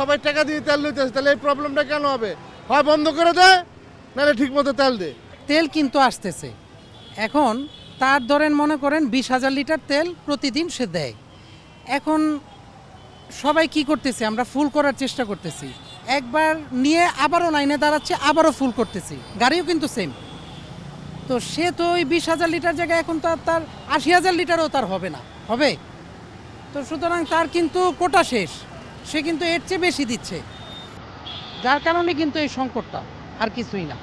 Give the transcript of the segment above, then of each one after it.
সবাই টাকা দিয়ে তেল নিতেছে, তাহলে এই প্রবলেমটা কেন হবে? হয় বন্ধ করে দেয়, নাহলে ঠিক মতো তেল দে। তেল কিন্তু আসতেছে এখন। তার ধরেন মনে করেন 20,000 লিটার তেল প্রতিদিন সে দেয়। এখন সবাই কি করতেছে, আমরা ফুল করার চেষ্টা করতেছি, একবার নিয়ে আবারও লাইনে দাঁড়াচ্ছে, আবারও ফুল করতেছি, গাড়িও কিন্তু সেম। তো সে তো ওই 20,000 লিটার জায়গায় এখন তো আর তার 80,000 লিটারও তার হবে না, হবে তো। সুতরাং তার কিন্তু কোটা শেষ, সে কিন্তু এর চেয়ে বেশি দিচ্ছে, যার কারণে কিন্তু এই সংকটটা, আর কিছুই না।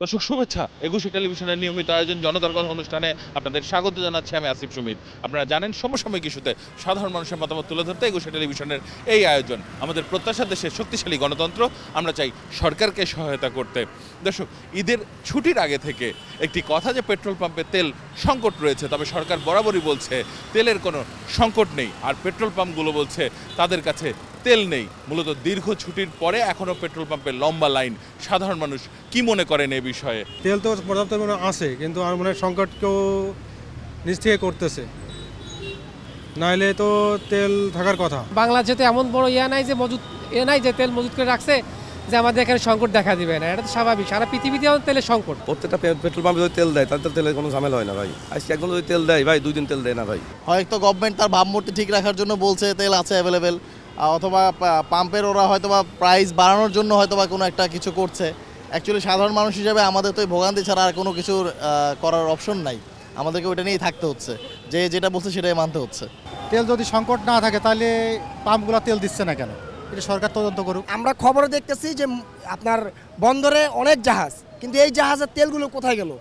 দর্শক শুভেচ্ছা। 21 টেলিভিশনের নিয়মিত আয়োজন জনতার কথা অনুষ্ঠানে আপনাদের স্বাগত জানাচ্ছি আমি আসিফ সুমিত। আপনারা জানেন সমসাময়িক ইস্যুতে সাধারণ মানুষের মতামত তুলে ধরতে 21 টেলিভিশনের এই আয়োজন। আমাদের প্রত্যাশা দেশের শক্তিশালী গণতন্ত্র, আমরা চাই সরকারকে সহায়তা করতে। দর্শক, ঈদের ছুটির আগে থেকে একটি কথা যে পেট্রোল পাম্পে তেল সংকট রয়েছে, তবে সরকার বরাবরই বলছে তেলের কোনো সংকট নেই, আর পেট্রোল পাম্পগুলো বলছে তাদের কাছে তেল নেই। মূলত দীর্ঘ ছুটির পরে এখনও পেট্রোল পাম্পে লম্বা লাইন। সাধারণ মানুষ কি মনে করেন এ বিষয়ে? তেল তো পর্যাপ্ত পরিমাণে আছে, কিন্তু আর মনে হয় সংকটকেও নিজ থেকে করতেছে, নাইলে তো তেল থাকার কথা। বাংলাদেশে তো এমন বড় নাই যে নাই যে তেল মজুত করে রাখছে যে আমাদের এখানে সংকট দেখা দিবে না। এটা তো স্বাভাবিক, সারা পৃথিবীতে তেলের সংকট। প্রত্যেকটা পেট্রোল পাম্পে যদি তেল দেয় তাদের তেলের কোনো ঝামেলা হয় না ভাই। আজকে একদম যদি তেল দেয় ভাই, 2 দিন তেল দেয় না ভাই। হয়তো গভর্নমেন্ট তার ভাবমূর্তি ঠিক রাখার জন্য বলছে তেল আছে অ্যাভেলেবেল, অথবা পাম্পের ওরা হয়তো বা প্রাইস বাড়ানোর জন্য হয়তো বা কোনো একটা কিছু করছে। অ্যাকচুয়ালি সাধারণ মানুষ হিসেবে আমাদের তো এই ভোগান্তি ছাড়া আর কোনো কিছু করার অপশন নাই, আমাদেরকে ওইটা নিয়েই থাকতে হচ্ছে, যে যেটা বলছে সেটাই মানতে হচ্ছে। তেল যদি সংকট না থাকে তাহলে পাম্পগুলো তেল দিচ্ছে না কেন, এটা সরকার তদন্ত করুক। আমরা খবরে দেখতেছি যে আপনার বন্দরে অনেক জাহাজ, কিন্তু এই জাহাজের তেলগুলো কোথায় গেল?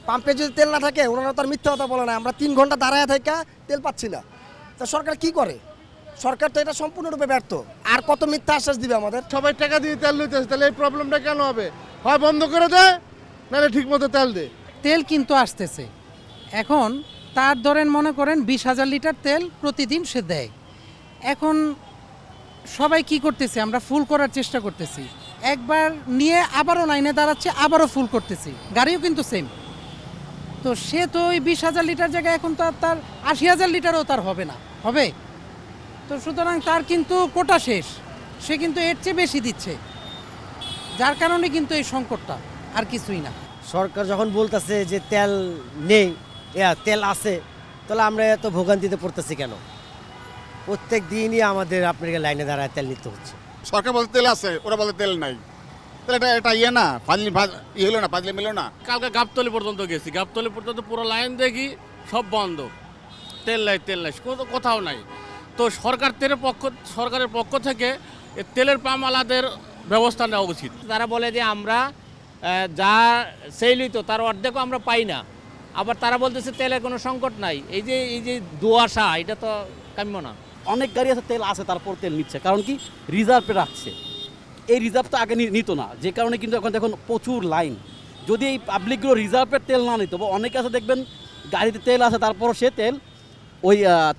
পাম্পে যদি তেল না থাকে, ওনারা তো আর মিথ্যা কথা বলে না, আমরা 3 ঘন্টা দাঁড়ায় থাকা তেল পাচ্ছি না। তা সরকার কি করে? সরকার তো এটা সম্পূর্ণরূপে ব্যর্থ। আর কত মিথ্যা আশ্বাস দিবে আমাদের? সবাই টাকা দিয়ে তেল নিতেছে, তাহলে এই প্রবলেমটা কেন হবে? হয় বন্ধ করে দেয়, নাহলে ঠিক মতো তেল দে। তেল কিন্তু আসতেছে এখন। তার ধরেন মনে করেন 20,000 লিটার তেল প্রতিদিন সে দেয়। এখন সবাই কি করতেছে, আমরা ফুল করার চেষ্টা করতেছি, একবার নিয়ে আবারও লাইনে দাঁড়াচ্ছে, আবারও ফুল করতেছি, গাড়িও কিন্তু সেম। তো সে তো ওই 20,000 লিটার জায়গায় এখন তো আর তার 80,000 লিটারও তার হবে না, হবে তো। সুতরাং তার কিন্তু কোটা শেষ, সে কিন্তু এর চেয়ে বেশি দিচ্ছে, যার কারণে কিন্তু এই সংকটটা, আর কিছুই না। সরকার যখন বলতেছে যে তেল নেই, তেল আছে, তাহলে আমরা এত ভোগান্তিতে পড়তেছি কেন? প্রত্যেক দিনই আমাদের আপনাকে লাইনে দাঁড়ায় তেল নিতে হচ্ছে। সরকার বলতে তেল আছে, ওরা বলে তেল নাই, তাহলে এটা ইয়ে না, ইয়ে হলো না, ফাজলি মিলো না। কালকে গাবতলি পর্যন্ত গেছি, গাবতলি পর্যন্ত পুরো লাইন দেখি সব বন্ধ, তেল নাই কোথাও নাই। তো সরকারের পক্ষ থেকে তেলের পাম্পওয়ালাদের ব্যবস্থা নেওয়া উচিত। তারা বলে যে আমরা যা সেল হইতো তার অর্ধেকও আমরা পাই না, আবার তারা বলতেছে তেলের কোনো সংকট নাই। এই যে দুয়াশা, এটা তো কাম্য না। অনেক গাড়ি আছে তেল আছে, তারপর তেল নিচ্ছে, কারণ কি রিজার্ভে রাখছে। এই রিজার্ভ তো আগে নিত না, যে কারণে কিন্তু এখন দেখুন প্রচুর লাইন। যদি এই পাবলিকগুলো রিজার্ভের তেল না নিত, বা অনেকে আছে দেখবেন গাড়িতে তেল আছে তারপর সে তেল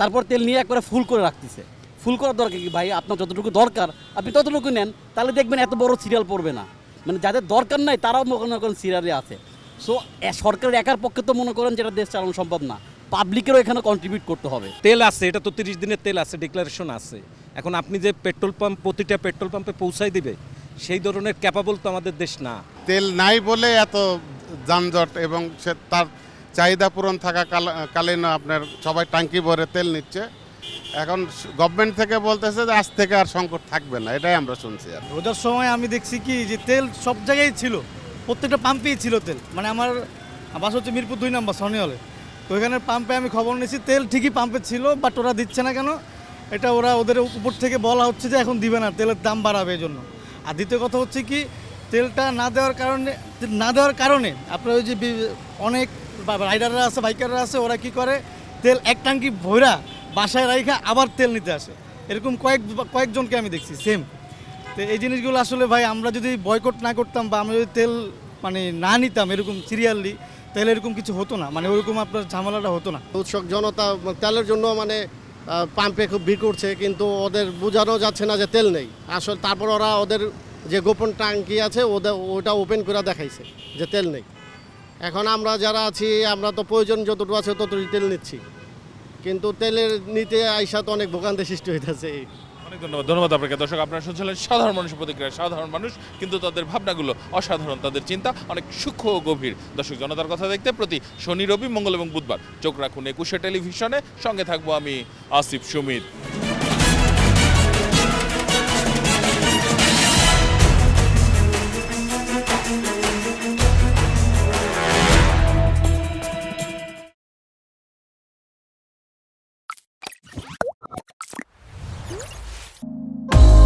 তারপর তেল নিয়ে একবারে ফুল করে রাখতেছে। ফুল করার দরকার কি ভাই? আপনার যতটুকু দরকার আপনি ততটুকু নেন, তাহলে দেখবেন এত বড় সিরিয়াল পড়বে না। মানে যাদের দরকার নাই তারাও মনে করেন সিরিয়ালে আছে। সো সরকারের একার পক্ষে তো মনে করেন যেটা দেশ চালানো সম্ভব না, পাবলিকেরও এখানে কন্ট্রিবিউট করতে হবে। তেল আছে, এটা তো 30 দিনের তেল আছে, ডিক্লারেশন আছে। এখন আপনি যে পেট্রোল পাম্প প্রতিটা পেট্রোল পাম্পে পৌঁছাই দিবে, সেই ধরনের ক্যাপাবল তো আমাদের দেশ না। তেল নাই বলে এত যানজট, এবং সে তার চাহিদা পূরণ থাকা কালীন আপনার সবাই ট্যাঙ্কি ভরে তেল নিচ্ছে। এখন গভর্নমেন্ট থেকে বলতেছে যে আজ থেকে আর সংকট থাকবে না, এটাই আমরা শুনছি। আর রোজার সময় আমি দেখছি কি যে তেল সব জায়গায় ছিল, প্রত্যেকটা পাম্পেই ছিল তেল। মানে আমার বাসা হচ্ছে মিরপুর 2 নম্বর সনি হলে, তো ওইখানের পাম্পে আমি খবর নিয়েছি তেল ঠিকই পাম্পে ছিল, বাট ওরা দিচ্ছে না কেন? এটা ওদের উপর থেকে বলা হচ্ছে যে এখন দিবে না, তেলের দাম বাড়াবে এই জন্য। আর দ্বিতীয় কথা হচ্ছে কি, তেলটা না দেওয়ার কারণে আপনার ওই যে অনেক রাইডাররা আছে, বাইকাররা আছে, ওরা কি করে তেল এক ট্যাঙ্কি ভরা বাসায় রাইখা আবার তেল নিতে আসে। এরকম কয়েকজনকে আমি দেখছি সেম। তো এই জিনিসগুলো আসলে ভাই আমরা যদি বয়কট না করতাম বা আমরা যদি তেল মানে না নিতাম এরকম সিরিয়ালি, তাহলে এরকম কিছু হতো না, মানে ওরকম আপনার ঝামেলাটা হতো না। উৎসুক জনতা তেলের জন্য মানে পাম্পে খুব ভিড় করছে, কিন্তু ওদের বোঝানো যাচ্ছে না যে তেল নেই আসলে। তারপর ওরা ওদের যে গোপন ট্যাঙ্কি আছে ওটা ওপেন করে দেখাইছে যে তেল নেই। এখন আমরা যারা আছি আমরা তো প্রয়োজন যতটুকু আছে ততটুকু তেল নিচ্ছি, কিন্তু তেলের নিতে আইসা তো অনেক ভোগান্তি সৃষ্টি হইতেছে। অনেক ধন্যবাদ আপনাকে। দর্শক, আপনারা শুনছিলেন সাধারণ মানুষের প্রতিক্রিয়া। সাধারণ মানুষ কিন্তু তাদের ভাবনাগুলো অসাধারণ, তাদের চিন্তা অনেক সূক্ষ্ম ও গভীর। দর্শক, জনতার কথা দেখতে প্রতি শনি, রবি, মঙ্গল এবং বুধবার চোখ রাখুন 21 টেলিভিশনে। সঙ্গে থাকবো আমি আসিফ সুমিত।